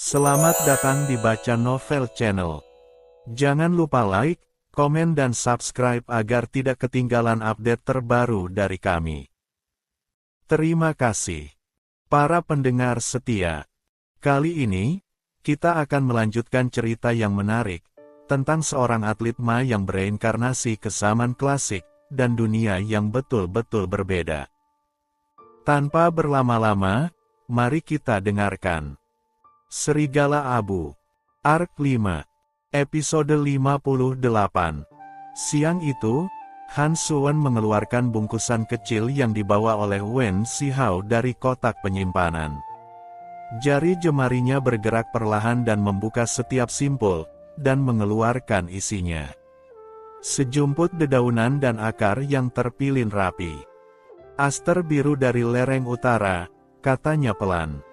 Selamat datang di Baca Novel Channel. Jangan lupa like, komen dan subscribe agar tidak ketinggalan update terbaru dari kami. Terima kasih. Para pendengar setia. Kali ini, kita akan melanjutkan cerita yang menarik, tentang seorang atlet Ma yang bereinkarnasi ke zaman klasik, dan dunia yang betul-betul berbeda. Tanpa berlama-lama, mari kita dengarkan. Serigala Abu. Arc 5. Episode 58. Siang itu, Han Suwen mengeluarkan bungkusan kecil yang dibawa oleh Wen Zihao dari kotak penyimpanan. Jari jemarinya bergerak perlahan dan membuka setiap simpul, dan mengeluarkan isinya. Sejumput dedaunan dan akar yang terpilin rapi. Aster biru dari lereng utara, katanya pelan.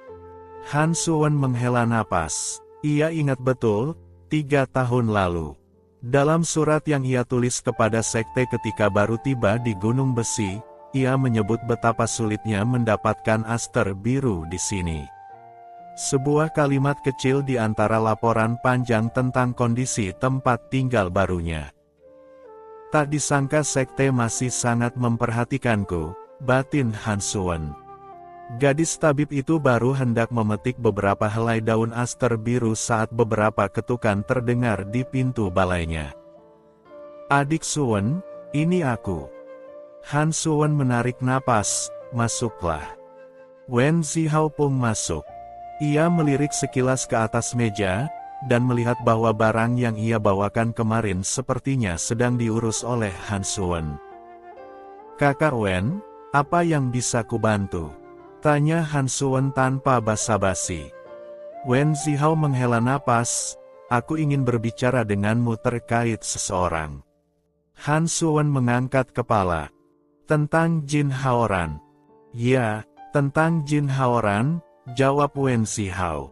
Han Suwen menghela napas. Ia ingat betul, 3 tahun lalu. Dalam surat yang ia tulis kepada sekte ketika baru tiba di Gunung Besi, ia menyebut betapa sulitnya mendapatkan aster biru di sini. Sebuah kalimat kecil di antara laporan panjang tentang kondisi tempat tinggal barunya. Tak disangka sekte masih sangat memperhatikanku, batin Han Suwen. Gadis tabib itu baru hendak memetik beberapa helai daun aster biru saat beberapa ketukan terdengar di pintu balainya. Adik Suwen, ini aku. Han Suwen menarik napas, masuklah. Wen Zihao pun masuk. Ia melirik sekilas ke atas meja, dan melihat bahwa barang yang ia bawakan kemarin sepertinya sedang diurus oleh Han Suwen. Kakak Wen, apa yang bisa kubantu? Tanya Han Suwen tanpa basa-basi. Wen Zihao menghela napas, aku ingin berbicara denganmu terkait seseorang. Han Suwen mengangkat kepala. Tentang Jin Haoran. Ya, tentang Jin Haoran, jawab Wen Zihao.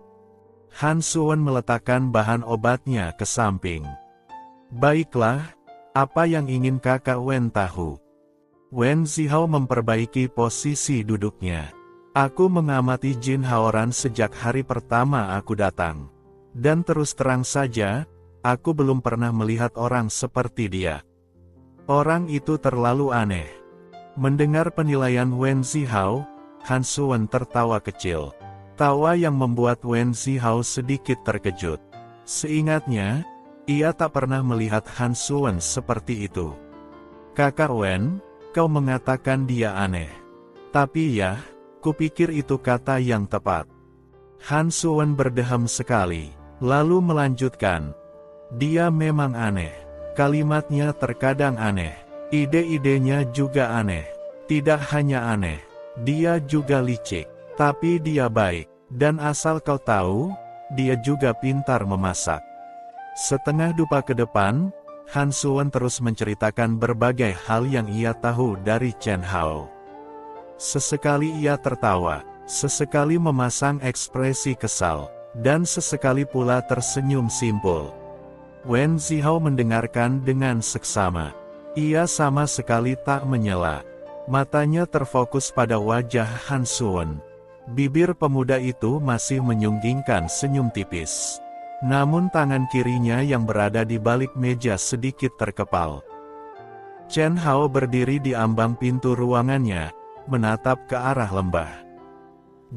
Han Suwen meletakkan bahan obatnya ke samping. Baiklah, apa yang ingin kakak Wen tahu? Wen Zihao memperbaiki posisi duduknya. Aku mengamati Jin Haoran sejak hari pertama aku datang. Dan terus terang saja, aku belum pernah melihat orang seperti dia. Orang itu terlalu aneh. Mendengar penilaian Wen Zihao, Han Suwen tertawa kecil. Tawa yang membuat Wen Zihao sedikit terkejut. Seingatnya, ia tak pernah melihat Han Suwen seperti itu. Kakak Wen, kau mengatakan dia aneh. Tapi ya, kupikir itu kata yang tepat. Han Suwen berdeham sekali, lalu melanjutkan. Dia memang aneh. Kalimatnya terkadang aneh. Ide-idenya juga aneh. Tidak hanya aneh, dia juga licik. Tapi dia baik. Dan asal kau tahu, dia juga pintar memasak. Setengah dupa ke depan, Han Suwen terus menceritakan berbagai hal yang ia tahu dari Chen Hao. Sesekali ia tertawa, sesekali memasang ekspresi kesal, dan sesekali pula tersenyum simpul. Wen Zihao mendengarkan dengan seksama. Ia sama sekali tak menyela. Matanya terfokus pada wajah Han Suwen. Bibir pemuda itu masih menyunggingkan senyum tipis. Namun tangan kirinya yang berada di balik meja sedikit terkepal. Chen Hao berdiri di ambang pintu ruangannya, menatap ke arah lembah.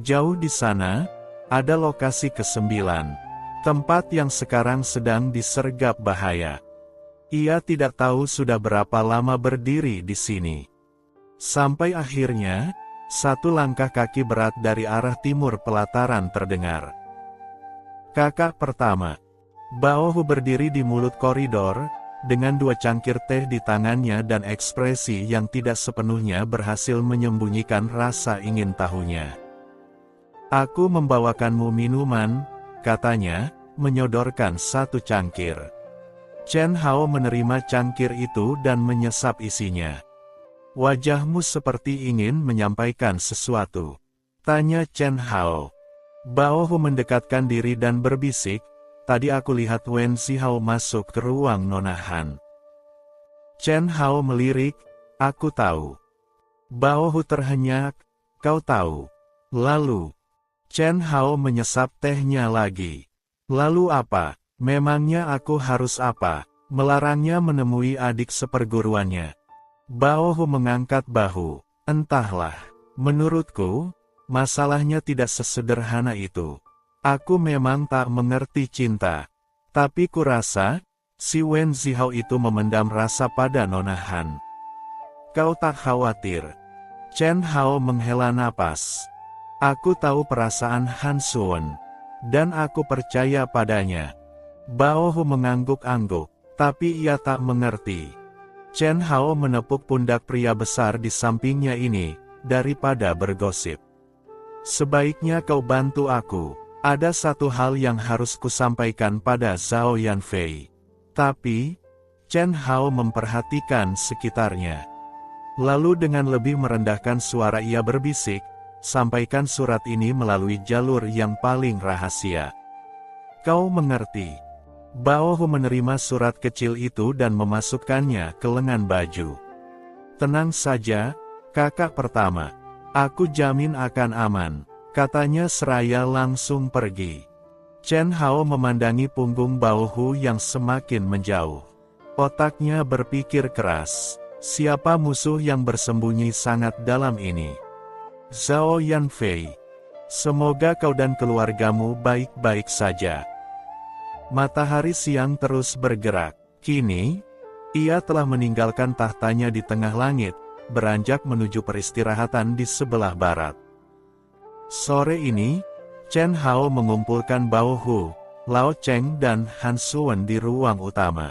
Jauh di sana, ada lokasi ke-9, tempat yang sekarang sedang disergap bahaya. Ia tidak tahu sudah berapa lama berdiri di sini. Sampai akhirnya, satu langkah kaki berat dari arah timur pelataran terdengar. Kakak pertama. Bao Hu berdiri di mulut koridor, dengan 2 cangkir teh di tangannya dan ekspresi yang tidak sepenuhnya berhasil menyembunyikan rasa ingin tahunya. Aku membawakanmu minuman, katanya, menyodorkan 1 cangkir. Chen Hao menerima cangkir itu dan menyesap isinya. Wajahmu seperti ingin menyampaikan sesuatu, tanya Chen Hao. Bao Hu mendekatkan diri dan berbisik, tadi aku lihat Wen Zihao masuk ke ruang Nona Han. Chen Hao melirik, aku tahu. Bao Hu terhenyak, kau tahu. Lalu, Chen Hao menyesap tehnya lagi. Lalu apa? Memangnya aku harus apa? Melarangnya menemui adik seperguruannya. Bao Hu mengangkat bahu. Entahlah. Menurutku, masalahnya tidak sesederhana itu. Aku memang tak mengerti cinta. Tapi kurasa, si Wen Zihao itu memendam rasa pada Nona Han. Kau tak khawatir. Chen Hao menghela napas. Aku tahu perasaan Han Suwen. Dan aku percaya padanya. Bao Hu mengangguk-angguk, tapi ia tak mengerti. Chen Hao menepuk pundak pria besar di sampingnya ini, daripada bergosip. Sebaiknya kau bantu aku. Ada satu hal yang harus kusampaikan pada Zhao Yanfei. Tapi, Chen Hao memperhatikan sekitarnya. Lalu dengan lebih merendahkan suara ia berbisik, sampaikan surat ini melalui jalur yang paling rahasia. Kau mengerti. Bao Hu menerima surat kecil itu dan memasukkannya ke lengan baju. Tenang saja, kakak pertama. Aku jamin akan aman. Katanya seraya langsung pergi. Chen Hao memandangi punggung Bao Hu yang semakin menjauh. Otaknya berpikir keras. Siapa musuh yang bersembunyi sangat dalam ini? Zhao Yanfei. Semoga kau dan keluargamu baik-baik saja. Matahari siang terus bergerak. Kini, ia telah meninggalkan tahtanya di tengah langit, beranjak menuju peristirahatan di sebelah barat. Sore ini, Chen Hao mengumpulkan Bao Hu, Lao Cheng dan Han Suwen di ruang utama.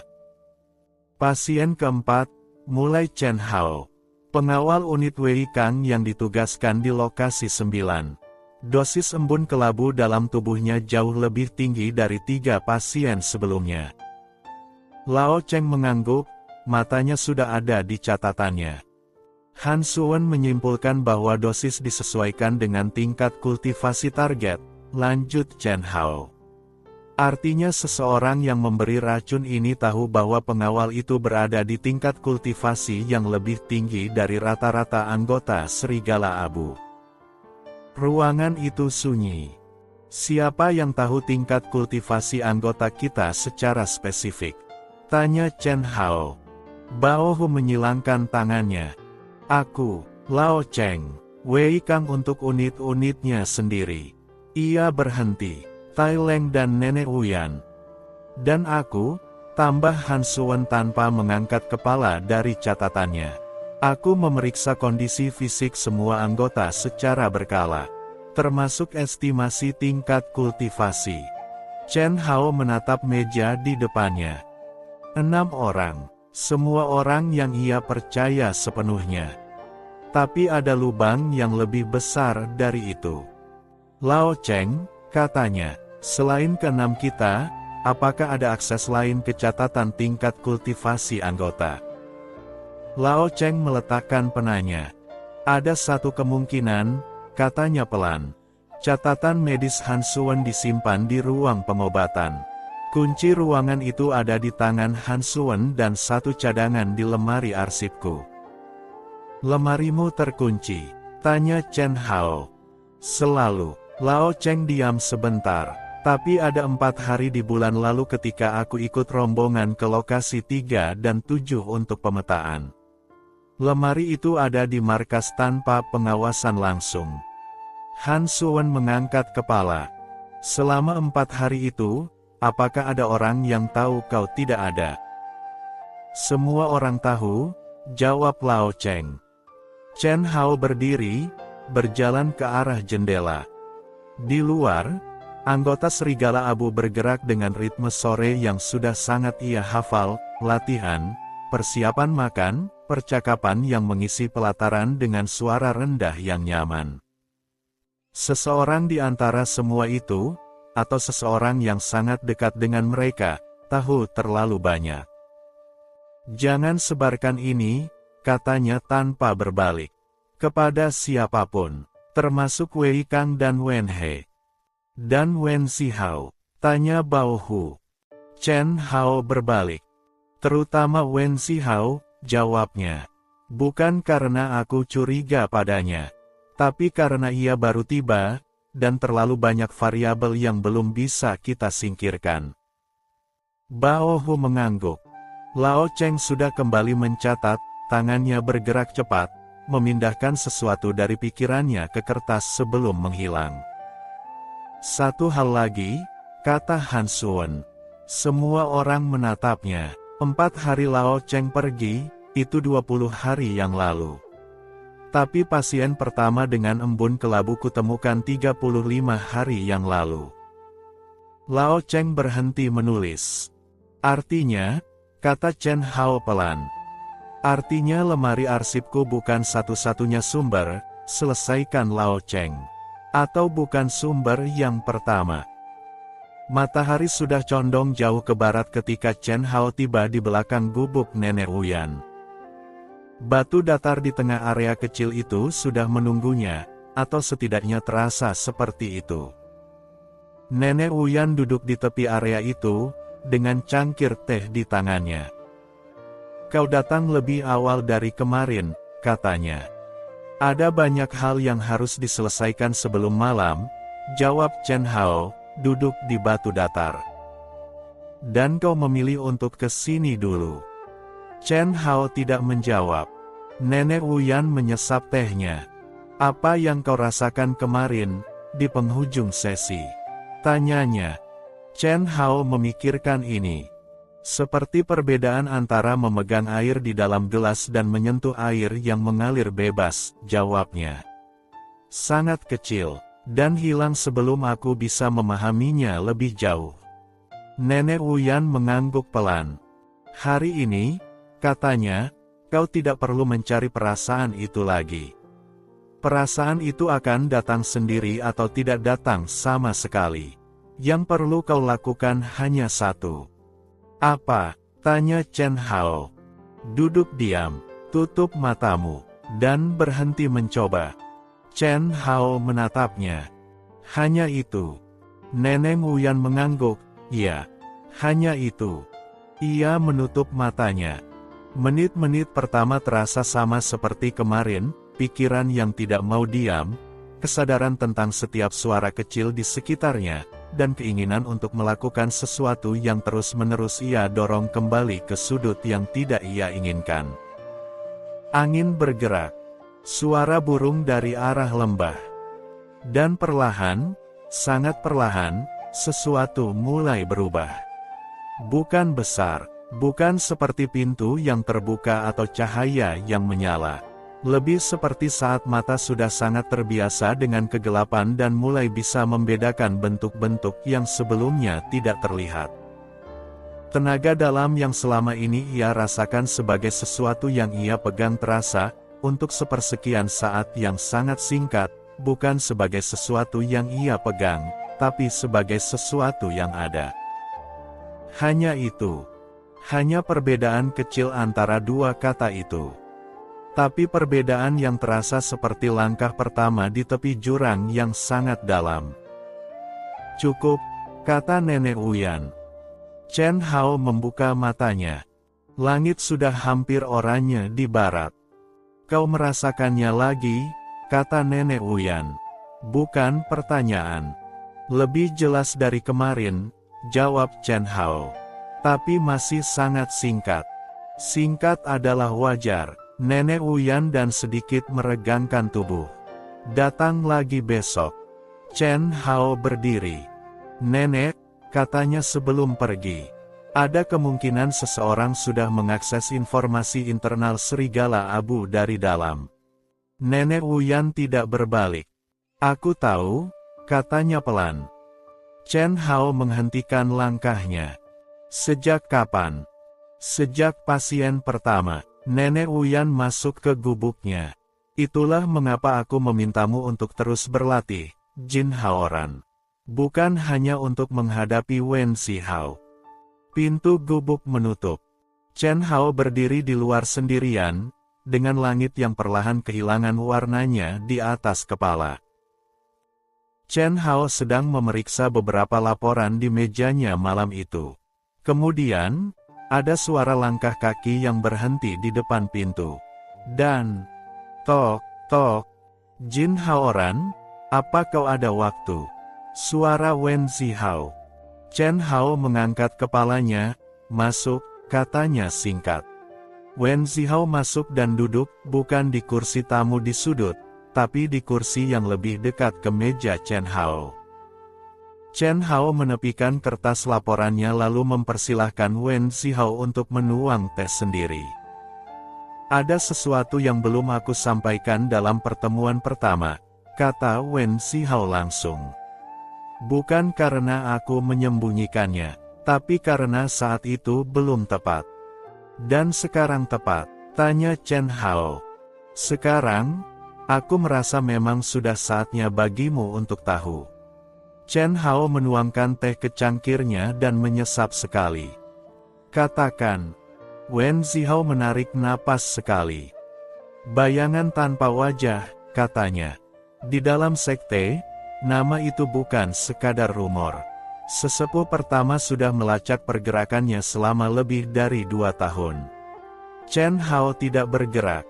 Pasien keempat, mulai Chen Hao. Pengawal unit Wei Kang yang ditugaskan di lokasi 9. Dosis embun kelabu dalam tubuhnya jauh lebih tinggi dari 3 pasien sebelumnya. Lao Cheng mengangguk, matanya sudah ada di catatannya. Han Suwen menyimpulkan bahwa dosis disesuaikan dengan tingkat kultivasi target, lanjut Chen Hao. Artinya seseorang yang memberi racun ini tahu bahwa pengawal itu berada di tingkat kultivasi yang lebih tinggi dari rata-rata anggota Serigala Abu. Ruangan itu sunyi. Siapa yang tahu tingkat kultivasi anggota kita secara spesifik? Tanya Chen Hao. Bao Hu menyilangkan tangannya. Aku, Lao Cheng, Wei Kang untuk unit-unitnya sendiri. Ia berhenti. Tai Leng dan Nenek Wuyan. Dan aku, tambah Han Suwen tanpa mengangkat kepala dari catatannya. Aku memeriksa kondisi fisik semua anggota secara berkala, termasuk estimasi tingkat kultivasi. Chen Hao menatap meja di depannya. 6 orang, semua orang yang ia percaya sepenuhnya. Tapi ada lubang yang lebih besar dari itu. Lao Cheng, katanya, selain ke-6 kita, apakah ada akses lain ke catatan tingkat kultivasi anggota? Lao Cheng meletakkan penanya. Ada satu kemungkinan, katanya pelan. Catatan medis Han Suwen disimpan di ruang pengobatan. Kunci ruangan itu ada di tangan Han Suwen dan satu cadangan di lemari arsipku. Lemarimu terkunci? Tanya Chen Hao. Selalu. Lao Cheng diam sebentar. Tapi ada 4 hari di bulan lalu ketika aku ikut rombongan ke lokasi 3 dan 7 untuk pemetaan. Lemari itu ada di markas tanpa pengawasan langsung. Han Suwen mengangkat kepala. Selama 4 hari itu, apakah ada orang yang tahu kau tidak ada? Semua orang tahu, jawab Lao Cheng. Chen Hao berdiri, berjalan ke arah jendela. Di luar, anggota Serigala Abu bergerak dengan ritme sore yang sudah sangat ia hafal, latihan, persiapan makan, percakapan yang mengisi pelataran dengan suara rendah yang nyaman. Seseorang di antara semua itu, atau seseorang yang sangat dekat dengan mereka, tahu terlalu banyak. Jangan sebarkan ini, katanya tanpa berbalik, kepada siapapun, termasuk Wei Kang dan Wen He. Dan Wen Zihao, tanya Bao Hu. Chen Hao berbalik. Terutama Wen Zihao, jawabnya. Bukan karena aku curiga padanya, tapi karena ia baru tiba, dan terlalu banyak variabel yang belum bisa kita singkirkan. Bao Hu mengangguk. Lao Cheng sudah kembali mencatat, tangannya bergerak cepat, memindahkan sesuatu dari pikirannya ke kertas sebelum menghilang. Satu hal lagi, kata Han Suan. Semua orang menatapnya. 4 hari Lao Cheng pergi, itu 20 hari yang lalu. Tapi pasien pertama dengan embun kelabu kutemukan 35 hari yang lalu. Lao Cheng berhenti menulis. Artinya, kata Chen Hao pelan. Artinya lemari arsipku bukan satu-satunya sumber, selesaikan Lao Cheng. Atau bukan sumber yang pertama. Matahari sudah condong jauh ke barat ketika Chen Hao tiba di belakang gubuk Nenek Uyan. Batu datar di tengah area kecil itu sudah menunggunya, atau setidaknya terasa seperti itu. Nenek Uyan duduk di tepi area itu, dengan cangkir teh di tangannya. Kau datang lebih awal dari kemarin, katanya. Ada banyak hal yang harus diselesaikan sebelum malam, jawab Chen Hao, duduk di batu datar. Dan kau memilih untuk ke sini dulu. Chen Hao tidak menjawab. Nenek Uyan menyesap tehnya. Apa yang kau rasakan kemarin, di penghujung sesi? Tanyanya. Chen Hao memikirkan ini. Seperti perbedaan antara memegang air di dalam gelas dan menyentuh air yang mengalir bebas, jawabnya. Sangat kecil, dan hilang sebelum aku bisa memahaminya lebih jauh. Nenek Uyan mengangguk pelan. Hari ini, katanya, kau tidak perlu mencari perasaan itu lagi. Perasaan itu akan datang sendiri atau tidak datang sama sekali. Yang perlu kau lakukan hanya satu. Apa? Tanya Chen Hao. Duduk diam, tutup matamu, dan berhenti mencoba. Chen Hao menatapnya. Hanya itu. Nenek Uyan mengangguk. Ya, hanya itu. Ia menutup matanya. Menit-menit pertama terasa sama seperti kemarin, pikiran yang tidak mau diam, kesadaran tentang setiap suara kecil di sekitarnya, dan keinginan untuk melakukan sesuatu yang terus-menerus ia dorong kembali ke sudut yang tidak ia inginkan. Angin bergerak. Suara burung dari arah lembah. Dan perlahan, sangat perlahan, sesuatu mulai berubah. Bukan besar, bukan seperti pintu yang terbuka atau cahaya yang menyala. Lebih seperti saat mata sudah sangat terbiasa dengan kegelapan dan mulai bisa membedakan bentuk-bentuk yang sebelumnya tidak terlihat. Tenaga dalam yang selama ini ia rasakan sebagai sesuatu yang ia pegang terasa, untuk sepersekian saat yang sangat singkat, bukan sebagai sesuatu yang ia pegang, tapi sebagai sesuatu yang ada. Hanya itu. Hanya perbedaan kecil antara dua kata itu. Tapi perbedaan yang terasa seperti langkah pertama di tepi jurang yang sangat dalam. Cukup, kata Nenek Uyan. Chen Hao membuka matanya. Langit sudah hampir oranye di barat. Kau merasakannya lagi, kata Nenek Uyan. Bukan pertanyaan. Lebih jelas dari kemarin, jawab Chen Hao. Tapi masih sangat singkat. Singkat adalah wajar. Nenek Uyan dan sedikit meregangkan tubuh. Datang lagi besok. Chen Hao berdiri. Nenek, katanya sebelum pergi. Ada kemungkinan seseorang sudah mengakses informasi internal serigala abu dari dalam. Nenek Uyan tidak berbalik. Aku tahu, katanya pelan. Chen Hao menghentikan langkahnya. Sejak kapan? Sejak pasien pertama. Nenek Uyan masuk ke gubuknya. Itulah mengapa aku memintamu untuk terus berlatih, Jin Haoran. Bukan hanya untuk menghadapi Wen Zihao. Pintu gubuk menutup. Chen Hao berdiri di luar sendirian, dengan langit yang perlahan kehilangan warnanya di atas kepala. Chen Hao sedang memeriksa beberapa laporan di mejanya malam itu. Kemudian, ada suara langkah kaki yang berhenti di depan pintu. Dan, tok, tok, Jin Haoran, Apa kau ada waktu? Suara Wen Zihao. Chen Hao mengangkat kepalanya. Masuk, katanya singkat. Wen Zihao masuk dan duduk, bukan di kursi tamu di sudut, tapi di kursi yang lebih dekat ke meja Chen Hao. Chen Hao menepikan kertas laporannya lalu mempersilahkan Wen Zihao untuk menuang teh sendiri. Ada sesuatu yang belum aku sampaikan dalam pertemuan pertama, kata Wen Zihao langsung. Bukan karena aku menyembunyikannya, tapi karena saat itu belum tepat. Dan sekarang tepat, tanya Chen Hao. Sekarang, aku merasa memang sudah saatnya bagimu untuk tahu. Chen Hao menuangkan teh ke cangkirnya dan menyesap sekali. Katakan. Wen Zihao menarik napas sekali. Bayangan tanpa wajah, katanya. Di dalam sekte, nama itu bukan sekadar rumor. Sesepuh pertama sudah melacak pergerakannya selama lebih dari 2 tahun. Chen Hao tidak bergerak.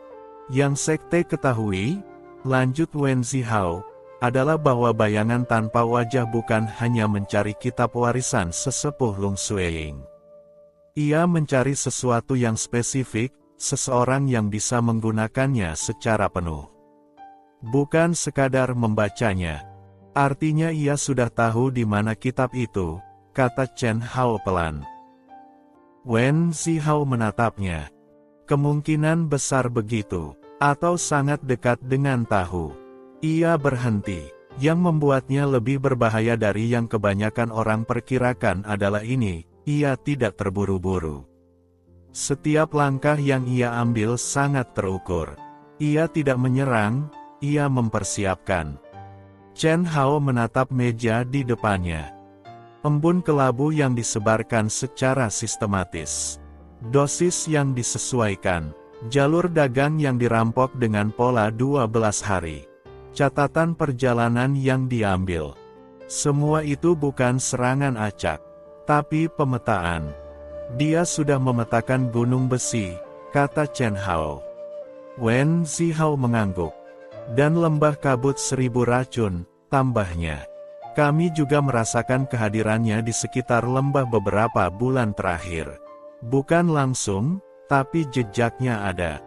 Yang sekte ketahui, lanjut Wen Zihao, adalah bahwa bayangan tanpa wajah bukan hanya mencari kitab warisan sesepuh Lung Sueying. Ia mencari sesuatu yang spesifik, seseorang yang bisa menggunakannya secara penuh. Bukan sekadar membacanya. Artinya ia sudah tahu di mana kitab itu, kata Chen Hao pelan. Wen Zihao menatapnya. Kemungkinan besar begitu, atau sangat dekat dengan tahu. Ia berhenti. Yang membuatnya lebih berbahaya dari yang kebanyakan orang perkirakan adalah ini, ia tidak terburu-buru. Setiap langkah yang ia ambil sangat terukur. Ia tidak menyerang, ia mempersiapkan. Chen Hao menatap meja di depannya. Embun kelabu yang disebarkan secara sistematis. Dosis yang disesuaikan. Jalur dagang yang dirampok dengan pola 12 hari. Catatan perjalanan yang diambil. Semua itu bukan serangan acak, tapi pemetaan. Dia sudah memetakan gunung besi, kata Chen Hao. Wen Zihao mengangguk. Dan lembah kabut 1000 racun, tambahnya. Kami juga merasakan kehadirannya di sekitar lembah beberapa bulan terakhir. Bukan langsung, tapi jejaknya ada.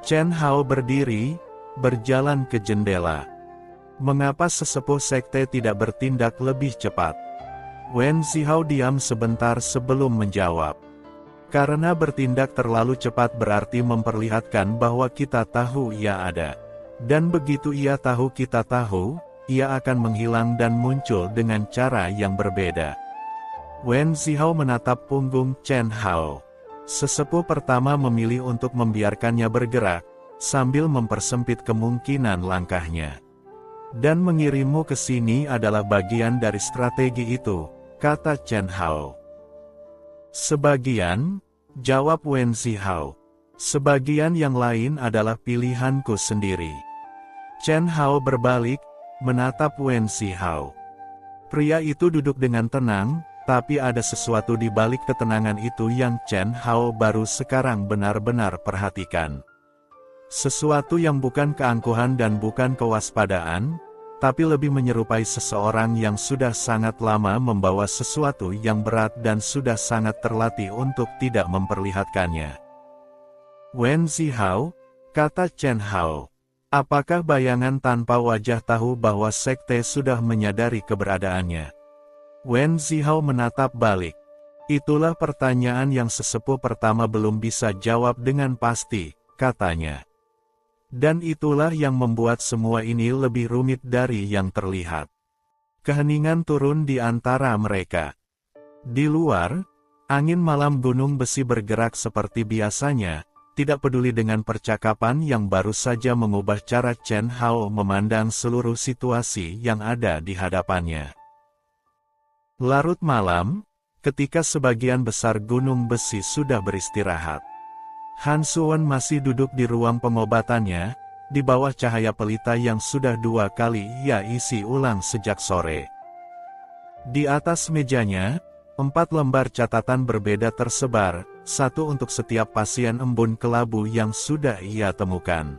Chen Hao berdiri, berjalan ke jendela. Mengapa sesepuh sekte tidak bertindak lebih cepat? Wen Zihao diam sebentar sebelum menjawab. Karena bertindak terlalu cepat berarti memperlihatkan bahwa kita tahu ia ada. Dan begitu ia tahu kita tahu, ia akan menghilang dan muncul dengan cara yang berbeda. Wen Zihao menatap punggung Chen Hao. Sesepuh pertama memilih untuk membiarkannya bergerak, sambil mempersempit kemungkinan langkahnya. Dan mengirimmu ke sini adalah bagian dari strategi itu, kata Chen Hao. Sebagian, jawab Wen Zihao. Sebagian yang lain adalah pilihanku sendiri. Chen Hao berbalik, menatap Wen Zihao. Pria itu duduk dengan tenang, tapi ada sesuatu di balik ketenangan itu yang Chen Hao baru sekarang benar-benar perhatikan. Sesuatu yang bukan keangkuhan dan bukan kewaspadaan, tapi lebih menyerupai seseorang yang sudah sangat lama membawa sesuatu yang berat dan sudah sangat terlatih untuk tidak memperlihatkannya. Wen Zihao, kata Chen Hao. Apakah bayangan tanpa wajah tahu bahwa sekte sudah menyadari keberadaannya? Wen Zihao menatap balik. Itulah pertanyaan yang sesepuh pertama belum bisa jawab dengan pasti, katanya. Dan itulah yang membuat semua ini lebih rumit dari yang terlihat. Keheningan turun di antara mereka. Di luar, angin malam gunung besi bergerak seperti biasanya, tidak peduli dengan percakapan yang baru saja mengubah cara Chen Hao memandang seluruh situasi yang ada di hadapannya. Larut malam, ketika sebagian besar gunung besi sudah beristirahat. Han Suwen masih duduk di ruang pengobatannya, di bawah cahaya pelita yang sudah 2 kali ia isi ulang sejak sore. Di atas mejanya, 4 lembar catatan berbeda tersebar, 1 untuk setiap pasien embun kelabu yang sudah ia temukan.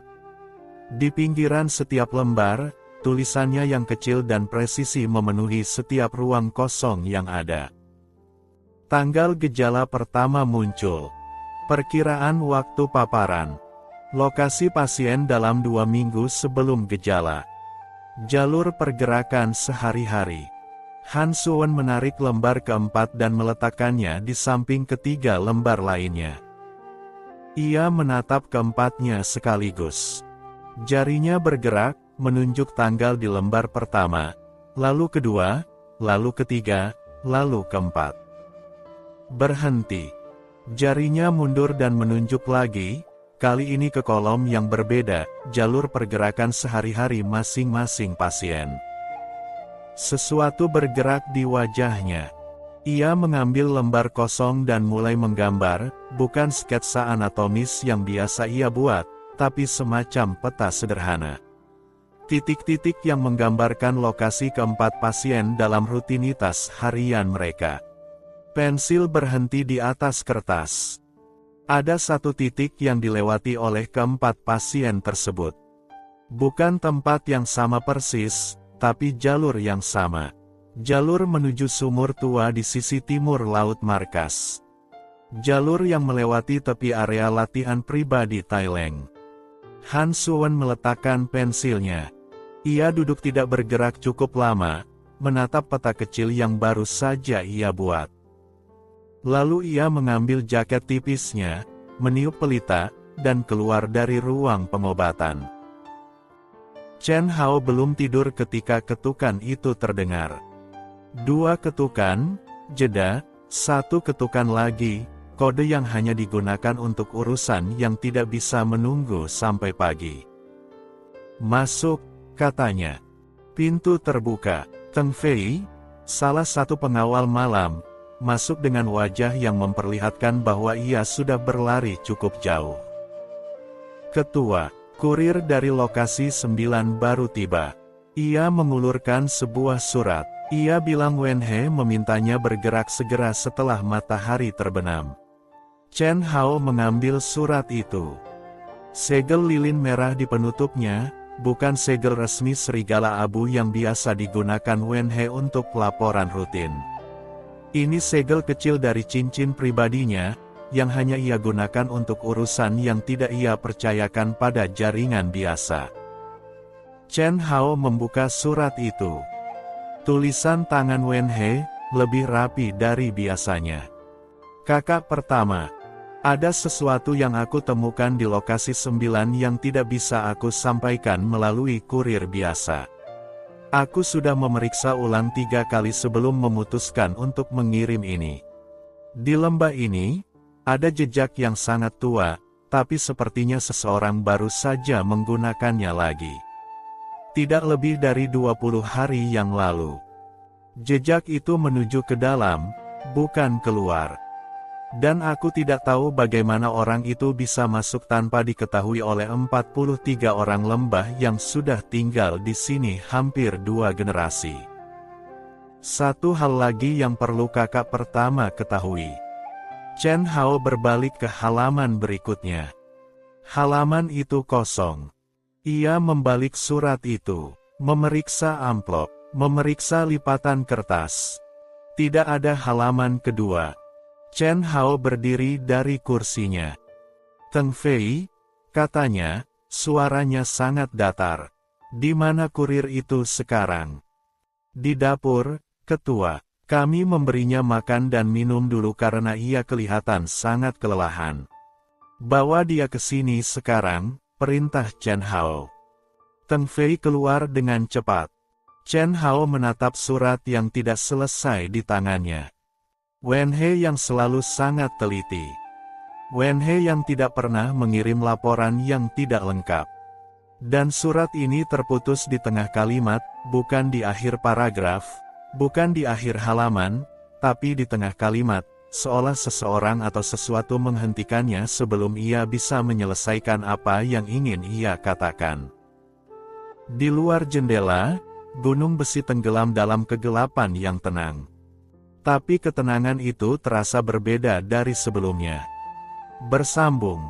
Di pinggiran setiap lembar, tulisannya yang kecil dan presisi memenuhi setiap ruang kosong yang ada. Tanggal gejala pertama muncul. Perkiraan waktu paparan. Lokasi pasien dalam 2 minggu sebelum gejala. Jalur pergerakan sehari-hari. Han Suwon menarik lembar keempat dan meletakkannya di samping ketiga lembar lainnya. Ia menatap keempatnya sekaligus. Jarinya bergerak, menunjuk tanggal di lembar pertama, lalu kedua, lalu ketiga, lalu keempat. Berhenti. Jarinya mundur dan menunjuk lagi, kali ini ke kolom yang berbeda, jalur pergerakan sehari-hari masing-masing pasien. Sesuatu bergerak di wajahnya. Ia mengambil lembar kosong dan mulai menggambar, bukan sketsa anatomis yang biasa ia buat, tapi semacam peta sederhana. Titik-titik yang menggambarkan lokasi keempat pasien dalam rutinitas harian mereka. Pensil berhenti di atas kertas. Ada satu titik yang dilewati oleh keempat pasien tersebut. Bukan tempat yang sama persis, tapi jalur yang sama. Jalur menuju sumur tua di sisi timur laut markas. Jalur yang melewati tepi area latihan pribadi Thailand. Han Suwon meletakkan pensilnya. Ia duduk tidak bergerak cukup lama, menatap peta kecil yang baru saja ia buat. Lalu ia mengambil jaket tipisnya, meniup pelita, dan keluar dari ruang pengobatan. Chen Hao belum tidur ketika ketukan itu terdengar. 2 ketukan, jeda, 1 ketukan lagi, kode yang hanya digunakan untuk urusan yang tidak bisa menunggu sampai pagi. Masuk, katanya. Pintu terbuka. Teng Fei, salah satu pengawal malam, masuk dengan wajah yang memperlihatkan bahwa ia sudah berlari cukup jauh. Ketua. Kurir dari lokasi 9 baru tiba. Ia mengulurkan sebuah surat. Ia bilang Wen He memintanya bergerak segera setelah matahari terbenam. Chen Hao mengambil surat itu. Segel lilin merah di penutupnya, bukan segel resmi serigala abu yang biasa digunakan Wen He untuk laporan rutin. Ini segel kecil dari cincin pribadinya, yang hanya ia gunakan untuk urusan yang tidak ia percayakan pada jaringan biasa. Chen Hao membuka surat itu. Tulisan tangan Wen He, lebih rapi dari biasanya. Kakak pertama, ada sesuatu yang aku temukan di lokasi 9 yang tidak bisa aku sampaikan melalui kurir biasa. Aku sudah memeriksa ulang 3 kali sebelum memutuskan untuk mengirim ini. Di lembah ini, ada jejak yang sangat tua, tapi sepertinya seseorang baru saja menggunakannya lagi. Tidak lebih dari 20 hari yang lalu. Jejak itu menuju ke dalam, bukan keluar. Dan aku tidak tahu bagaimana orang itu bisa masuk tanpa diketahui oleh 43 orang lembah yang sudah tinggal di sini hampir 2 generasi. Satu hal lagi yang perlu kakak pertama ketahui. Chen Hao berbalik ke halaman berikutnya. Halaman itu kosong. Ia membalik surat itu, memeriksa amplop, memeriksa lipatan kertas. Tidak ada halaman kedua. Chen Hao berdiri dari kursinya. Teng Fei, katanya, suaranya sangat datar. Di mana kurir itu sekarang? Di dapur, Ketua. Kami memberinya makan dan minum dulu karena ia kelihatan sangat kelelahan. Bawa dia ke sini sekarang, perintah Chen Hao. Teng Fei keluar dengan cepat. Chen Hao menatap surat yang tidak selesai di tangannya. Wen He yang selalu sangat teliti. Wen He yang tidak pernah mengirim laporan yang tidak lengkap. Dan surat ini terputus di tengah kalimat, bukan di akhir paragraf. Bukan di akhir halaman, tapi di tengah kalimat, seolah seseorang atau sesuatu menghentikannya sebelum ia bisa menyelesaikan apa yang ingin ia katakan. Di luar jendela, gunung besi tenggelam dalam kegelapan yang tenang. Tapi ketenangan itu terasa berbeda dari sebelumnya. Bersambung.